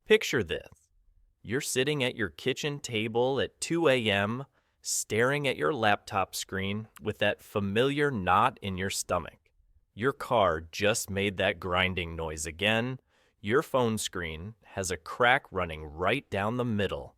Picture this. You're sitting at your kitchen table at 2 a.m., staring at your laptop screen with that familiar knot in your stomach. Your car just made that grinding noise again. Your phone screen has a crack running right down the middle,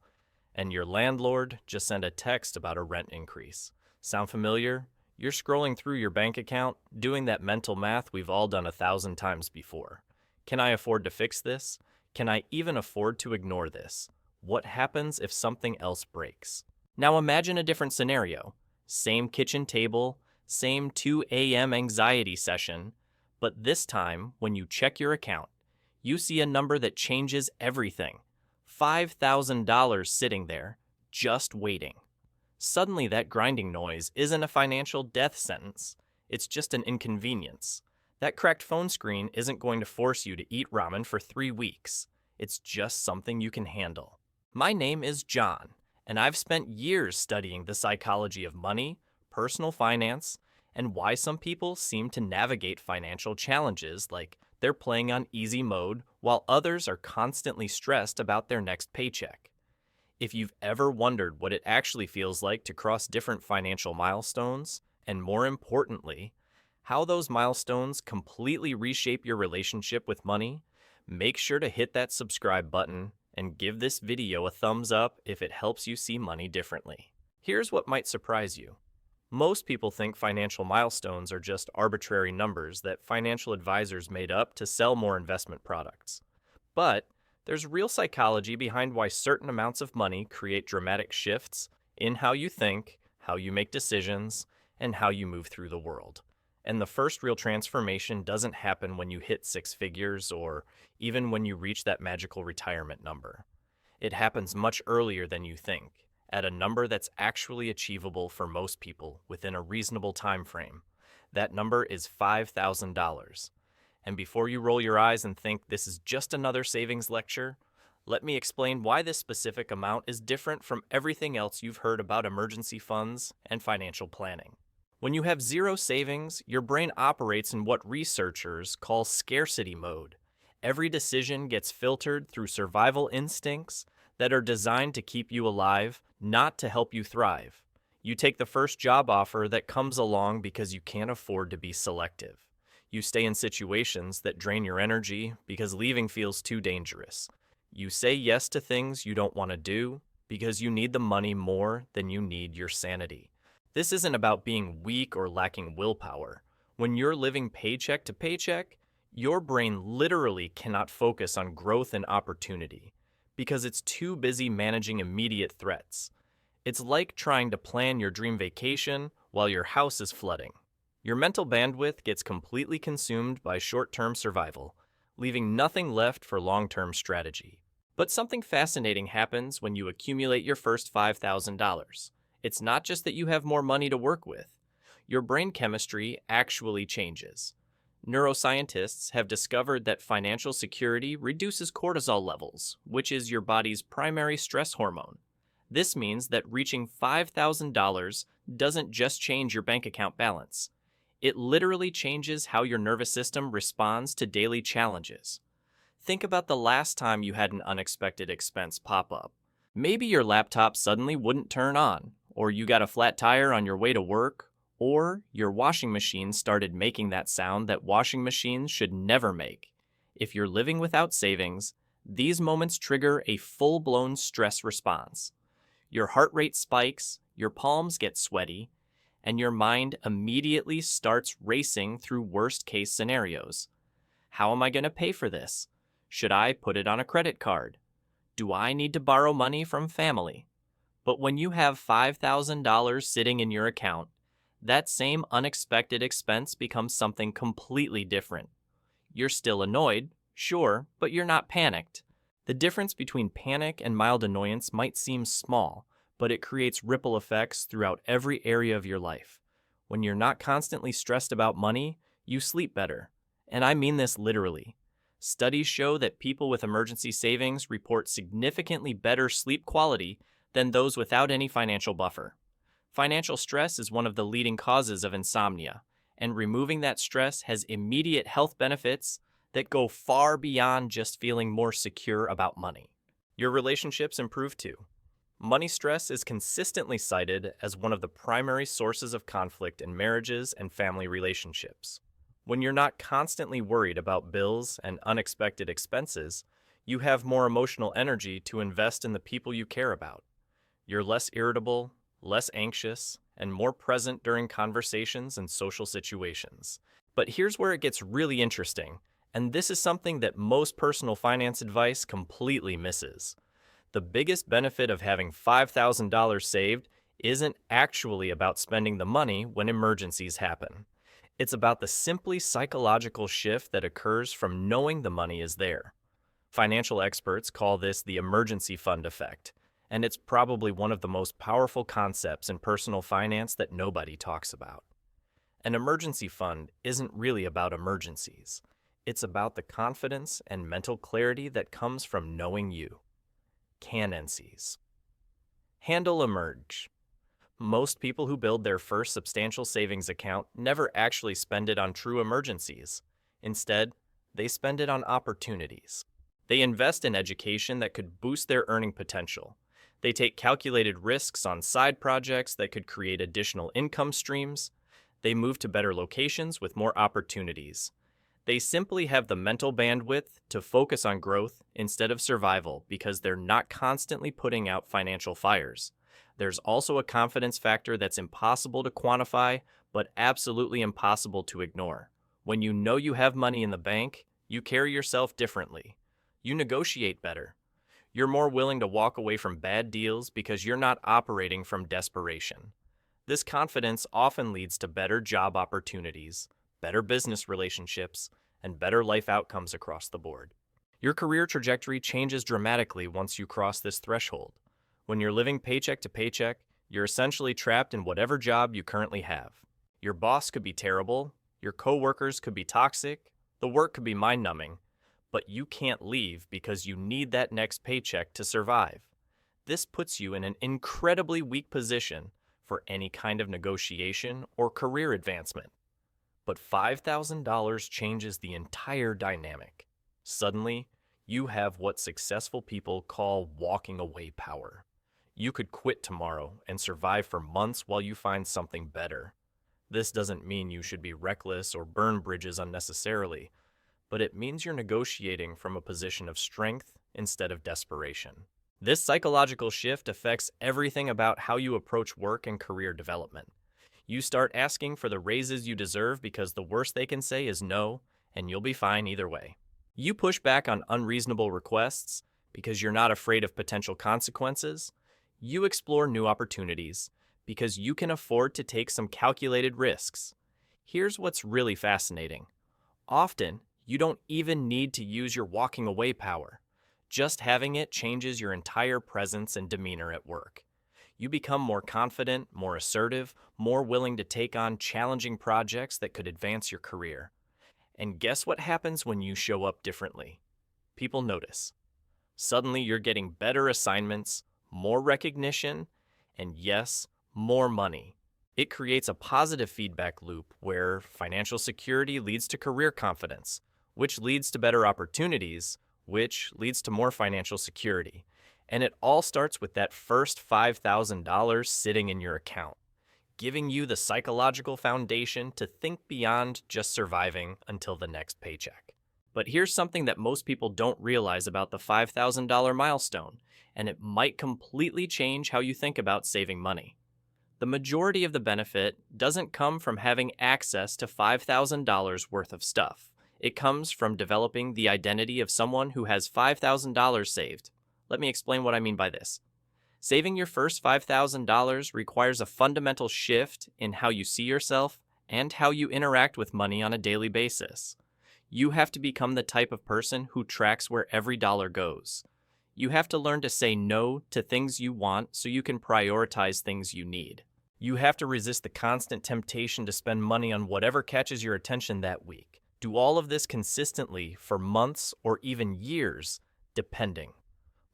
and your landlord just sent a text about a rent increase. Sound familiar? You're scrolling through your bank account, doing that mental math we've all done 1,000 times before. Can I afford to fix this? Can I even afford to ignore this? What happens if something else breaks? Now imagine a different scenario. Same kitchen table, same 2 a.m. anxiety session, but this time, when you check your account, you see a number that changes everything. $5,000 sitting there, just waiting. Suddenly that grinding noise isn't a financial death sentence. It's just an inconvenience. That cracked phone screen isn't going to force you to eat ramen for 3 weeks. It's just something you can handle. My name is John, and I've spent years studying the psychology of money, personal finance, and why some people seem to navigate financial challenges like they're playing on easy mode while others are constantly stressed about their next paycheck. If you've ever wondered what it actually feels like to cross different financial milestones, and more importantly, how those milestones completely reshape your relationship with money, make sure to hit that subscribe button and give this video a thumbs up if it helps you see money differently. Here's what might surprise you. Most people think financial milestones are just arbitrary numbers that financial advisors made up to sell more investment products. But there's real psychology behind why certain amounts of money create dramatic shifts in how you think, how you make decisions, and how you move through the world. And the first real transformation doesn't happen when you hit 6 figures or even when you reach that magical retirement number. It happens much earlier than you think, at a number that's actually achievable for most people within a reasonable time frame. That number is $5,000. And before you roll your eyes and think this is just another savings lecture, let me explain why this specific amount is different from everything else you've heard about emergency funds and financial planning. When you have zero savings, your brain operates in what researchers call scarcity mode. Every decision gets filtered through survival instincts that are designed to keep you alive, not to help you thrive. You take the first job offer that comes along because you can't afford to be selective. You stay in situations that drain your energy because leaving feels too dangerous. You say yes to things you don't want to do because you need the money more than you need your sanity. This isn't about being weak or lacking willpower. When you're living paycheck to paycheck, your brain literally cannot focus on growth and opportunity because it's too busy managing immediate threats. It's like trying to plan your dream vacation while your house is flooding. Your mental bandwidth gets completely consumed by short-term survival, leaving nothing left for long-term strategy. But something fascinating happens when you accumulate your first $5,000. It's not just that you have more money to work with. Your brain chemistry actually changes. Neuroscientists have discovered that financial security reduces cortisol levels, which is your body's primary stress hormone. This means that reaching $5,000 doesn't just change your bank account balance. It literally changes how your nervous system responds to daily challenges. Think about the last time you had an unexpected expense pop up. Maybe your laptop suddenly wouldn't turn on, or you got a flat tire on your way to work, or your washing machine started making that sound that washing machines should never make. If you're living without savings, these moments trigger a full-blown stress response. Your heart rate spikes, your palms get sweaty, and your mind immediately starts racing through worst-case scenarios. How am I going to pay for this? Should I put it on a credit card? Do I need to borrow money from family? But when you have $5,000 sitting in your account, that same unexpected expense becomes something completely different. You're still annoyed, sure, but you're not panicked. The difference between panic and mild annoyance might seem small, but it creates ripple effects throughout every area of your life. When you're not constantly stressed about money, you sleep better. And I mean this literally. Studies show that people with emergency savings report significantly better sleep quality than those without any financial buffer. Financial stress is one of the leading causes of insomnia, and removing that stress has immediate health benefits that go far beyond just feeling more secure about money. Your relationships improve too. Money stress is consistently cited as one of the primary sources of conflict in marriages and family relationships. When you're not constantly worried about bills and unexpected expenses, you have more emotional energy to invest in the people you care about. You're less irritable, less anxious, and more present during conversations and social situations. But here's where it gets really interesting, and this is something that most personal finance advice completely misses. The biggest benefit of having $5,000 saved isn't actually about spending the money when emergencies happen. It's about the simply psychological shift that occurs from knowing the money is there. Financial experts call this the emergency fund effect, and it's probably one of the most powerful concepts in personal finance that nobody talks about. An emergency fund isn't really about emergencies. It's about the confidence and mental clarity that comes from knowing you. Canencies. Handle emerge. Most people who build their first substantial savings account never actually spend it on true emergencies. Instead, they spend it on opportunities. They invest in education that could boost their earning potential. They take calculated risks on side projects that could create additional income streams. They move to better locations with more opportunities. They simply have the mental bandwidth to focus on growth instead of survival because they're not constantly putting out financial fires. There's also a confidence factor that's impossible to quantify, but absolutely impossible to ignore. When you know you have money in the bank, you carry yourself differently. You negotiate better. You're more willing to walk away from bad deals because you're not operating from desperation. This confidence often leads to better job opportunities, better business relationships, and better life outcomes across the board. Your career trajectory changes dramatically once you cross this threshold. When you're living paycheck to paycheck, you're essentially trapped in whatever job you currently have. Your boss could be terrible, your coworkers could be toxic, the work could be mind-numbing, but you can't leave because you need that next paycheck to survive. This puts you in an incredibly weak position for any kind of negotiation or career advancement. But $5,000 changes the entire dynamic. Suddenly, you have what successful people call walking away power. You could quit tomorrow and survive for months while you find something better. This doesn't mean you should be reckless or burn bridges unnecessarily, but it means you're negotiating from a position of strength instead of desperation. This psychological shift affects everything about how you approach work and career development. You start asking for the raises you deserve because the worst they can say is no, and you'll be fine either way. You push back on unreasonable requests because you're not afraid of potential consequences. You explore new opportunities because you can afford to take some calculated risks. Here's what's really fascinating. Often, you don't even need to use your walking away power. Just having it changes your entire presence and demeanor at work. You become more confident, more assertive, more willing to take on challenging projects that could advance your career. And guess what happens when you show up differently? People notice. Suddenly you're getting better assignments, more recognition, and yes, more money. It creates a positive feedback loop where financial security leads to career confidence, which leads to better opportunities, which leads to more financial security. And it all starts with that first $5,000 sitting in your account, giving you the psychological foundation to think beyond just surviving until the next paycheck. But here's something that most people don't realize about the $5,000 milestone, and it might completely change how you think about saving money. The majority of the benefit doesn't come from having access to $5,000 worth of stuff. It comes from developing the identity of someone who has $5,000 saved. Let me explain what I mean by this. Saving your first $5,000 requires a fundamental shift in how you see yourself and how you interact with money on a daily basis. You have to become the type of person who tracks where every dollar goes. You have to learn to say no to things you want so you can prioritize things you need. You have to resist the constant temptation to spend money on whatever catches your attention that week. Do all of this consistently for months or even years, depending.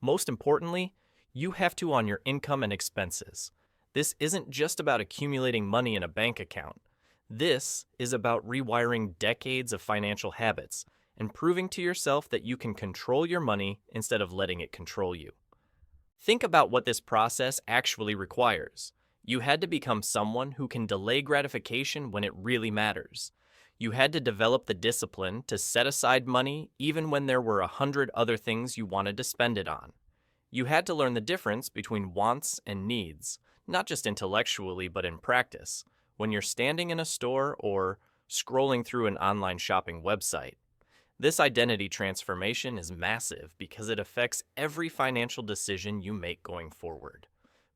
Most importantly, you have to on your income and expenses. This isn't just about accumulating money in a bank account. This is about rewiring decades of financial habits and proving to yourself that you can control your money instead of letting it control you. Think about what this process actually requires. You had to become someone who can delay gratification when it really matters. You had to develop the discipline to set aside money even when there were 100 other things you wanted to spend it on. You had to learn the difference between wants and needs, not just intellectually but in practice, when you're standing in a store or scrolling through an online shopping website. This identity transformation is massive because it affects every financial decision you make going forward.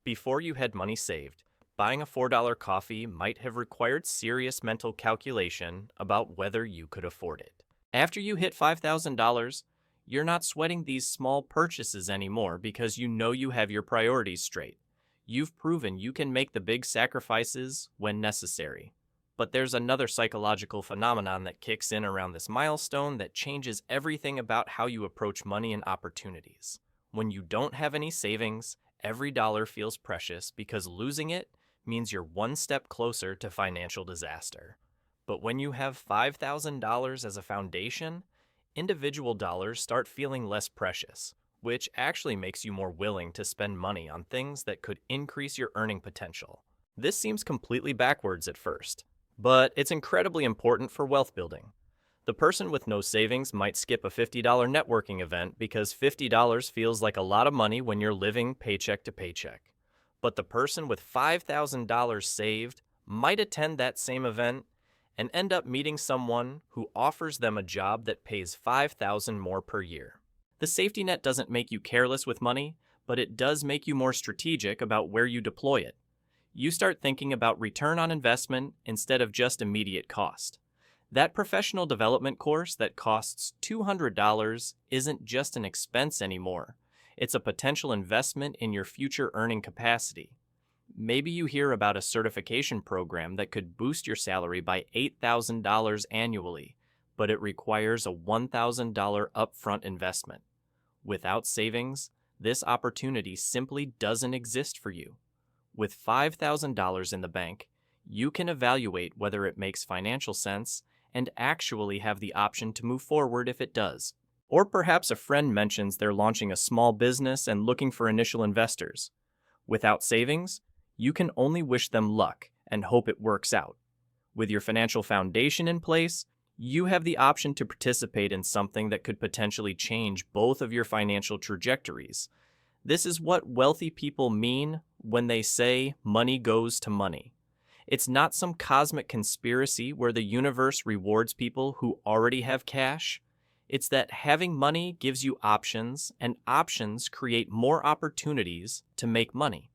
Before you had money saved, buying a $4 coffee might have required serious mental calculation about whether you could afford it. After you hit $5,000, you're not sweating these small purchases anymore because you know you have your priorities straight. You've proven you can make the big sacrifices when necessary. But there's another psychological phenomenon that kicks in around this milestone that changes everything about how you approach money and opportunities. When you don't have any savings, every dollar feels precious because losing it means you're one step closer to financial disaster. But when you have $5,000 as a foundation, individual dollars start feeling less precious, which actually makes you more willing to spend money on things that could increase your earning potential. This seems completely backwards at first, but it's incredibly important for wealth building. The person with no savings might skip a $50 networking event because $50 feels like a lot of money when you're living paycheck to paycheck. But the person with $5,000 saved might attend that same event and end up meeting someone who offers them a job that pays $5,000 more per year. The safety net doesn't make you careless with money, but it does make you more strategic about where you deploy it. You start thinking about return on investment instead of just immediate cost. That professional development course that costs $200 isn't just an expense anymore. It's a potential investment in your future earning capacity. Maybe you hear about a certification program that could boost your salary by $8,000 annually, but it requires a $1,000 upfront investment. Without savings, this opportunity simply doesn't exist for you. With $5,000 in the bank, you can evaluate whether it makes financial sense and actually have the option to move forward if it does. Or perhaps a friend mentions they're launching a small business and looking for initial investors. Without savings, you can only wish them luck and hope it works out. With your financial foundation in place, you have the option to participate in something that could potentially change both of your financial trajectories. This is what wealthy people mean when they say money goes to money. It's not some cosmic conspiracy where the universe rewards people who already have cash. It's that having money gives you options, and options create more opportunities to make money.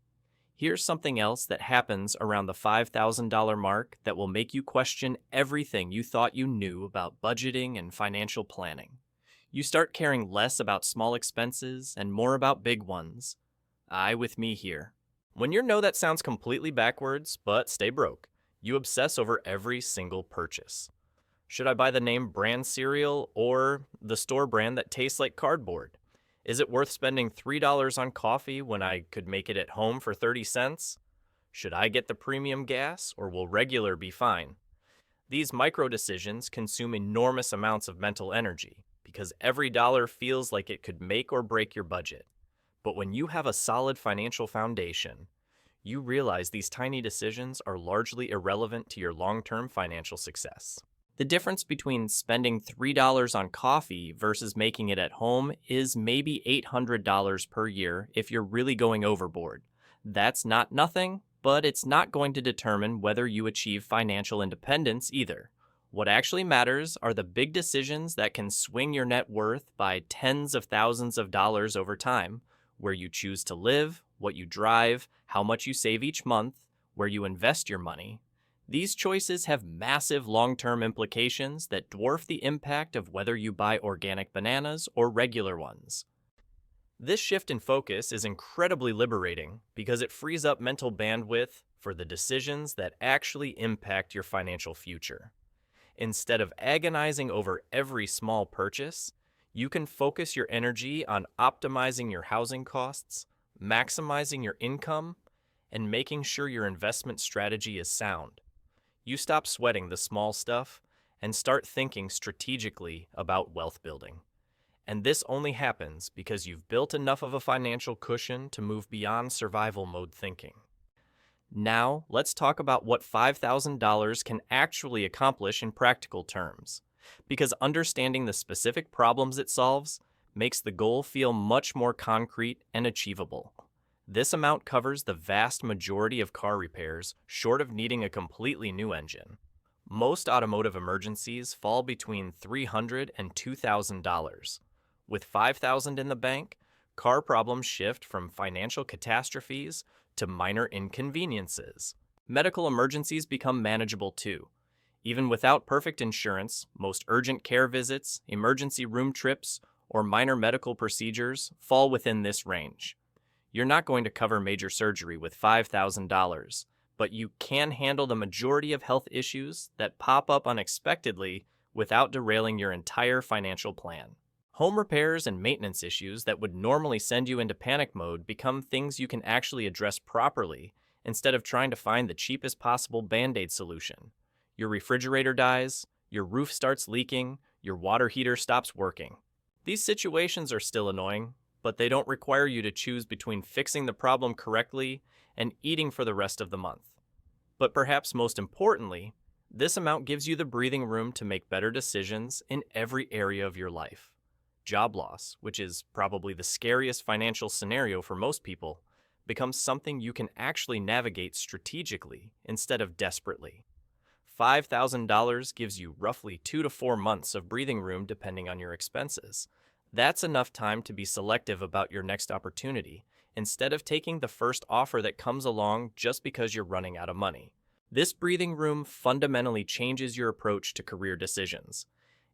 Here's something else that happens around the $5,000 mark that will make you question everything you thought you knew about budgeting and financial planning. You start caring less about small expenses and more about big ones. With me here. When you know that sounds completely backwards, but stay broke, you obsess over every single purchase. Should I buy the name brand cereal or the store brand that tastes like cardboard? Is it worth spending $3 on coffee when I could make it at home for 30 cents? Should I get the premium gas or will regular be fine? These micro decisions consume enormous amounts of mental energy because every dollar feels like it could make or break your budget. But when you have a solid financial foundation, you realize these tiny decisions are largely irrelevant to your long-term financial success. The difference between spending $3 on coffee versus making it at home is maybe $800 per year if you're really going overboard. That's not nothing, but it's not going to determine whether you achieve financial independence either. What actually matters are the big decisions that can swing your net worth by tens of thousands of dollars over time, where you choose to live, what you drive, how much you save each month, where you invest your money. These choices have massive long-term implications that dwarf the impact of whether you buy organic bananas or regular ones. This shift in focus is incredibly liberating because it frees up mental bandwidth for the decisions that actually impact your financial future. Instead of agonizing over every small purchase, you can focus your energy on optimizing your housing costs, maximizing your income, and making sure your investment strategy is sound. You stop sweating the small stuff and start thinking strategically about wealth building. And this only happens because you've built enough of a financial cushion to move beyond survival mode thinking. Now, let's talk about what $5,000 can actually accomplish in practical terms, because understanding the specific problems it solves makes the goal feel much more concrete and achievable. This amount covers the vast majority of car repairs, short of needing a completely new engine. Most automotive emergencies fall between $300 and $2,000. With $5,000 in the bank, car problems shift from financial catastrophes to minor inconveniences. Medical emergencies become manageable too. Even without perfect insurance, most urgent care visits, emergency room trips, or minor medical procedures fall within this range. You're not going to cover major surgery with $5,000, but you can handle the majority of health issues that pop up unexpectedly without derailing your entire financial plan. Home repairs and maintenance issues that would normally send you into panic mode become things you can actually address properly instead of trying to find the cheapest possible Band-Aid solution. Your refrigerator dies, your roof starts leaking, your water heater stops working. These situations are still annoying, but they don't require you to choose between fixing the problem correctly and eating for the rest of the month. But perhaps most importantly, this amount gives you the breathing room to make better decisions in every area of your life. Job loss, which is probably the scariest financial scenario for most people, becomes something you can actually navigate strategically instead of desperately. $5,000 gives you roughly 2 to 4 months of breathing room depending on your expenses. That's enough time to be selective about your next opportunity, instead of taking the first offer that comes along just because you're running out of money. This breathing room fundamentally changes your approach to career decisions.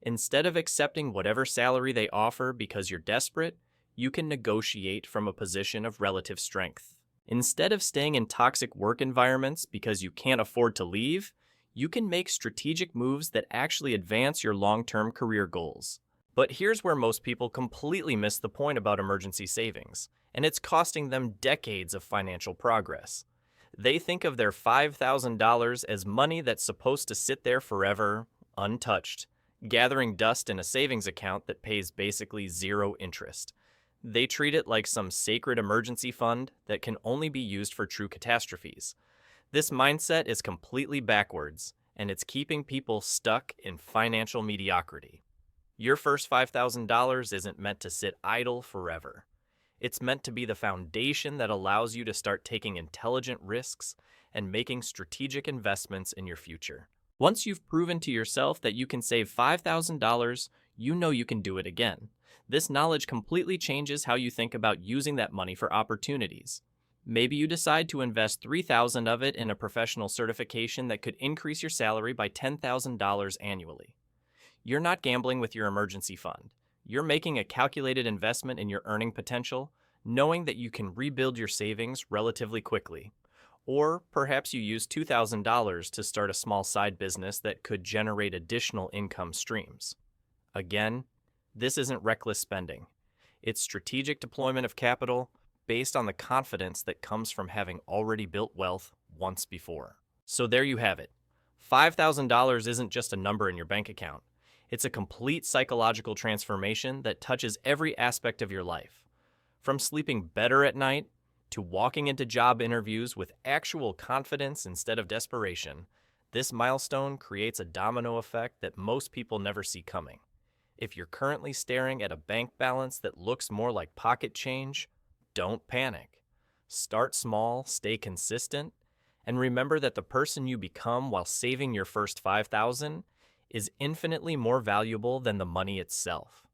Instead of accepting whatever salary they offer because you're desperate, you can negotiate from a position of relative strength. Instead of staying in toxic work environments because you can't afford to leave, you can make strategic moves that actually advance your long-term career goals. But here's where most people completely miss the point about emergency savings, and it's costing them decades of financial progress. They think of their $5,000 as money that's supposed to sit there forever, untouched, gathering dust in a savings account that pays basically zero interest. They treat it like some sacred emergency fund that can only be used for true catastrophes. This mindset is completely backwards, and it's keeping people stuck in financial mediocrity. Your first $5,000 isn't meant to sit idle forever. It's meant to be the foundation that allows you to start taking intelligent risks and making strategic investments in your future. Once you've proven to yourself that you can save $5,000, you know you can do it again. This knowledge completely changes how you think about using that money for opportunities. Maybe you decide to invest $3,000 of it in a professional certification that could increase your salary by $10,000 annually. You're not gambling with your emergency fund. You're making a calculated investment in your earning potential, knowing that you can rebuild your savings relatively quickly. Or perhaps you use $2,000 to start a small side business that could generate additional income streams. Again, this isn't reckless spending. It's strategic deployment of capital based on the confidence that comes from having already built wealth once before. So there you have it. $5,000 isn't just a number in your bank account. It's a complete psychological transformation that touches every aspect of your life. From sleeping better at night to walking into job interviews with actual confidence instead of desperation, this milestone creates a domino effect that most people never see coming. If you're currently staring at a bank balance that looks more like pocket change, don't panic. Start small, stay consistent, and remember that the person you become while saving your first $5,000 is infinitely more valuable than the money itself.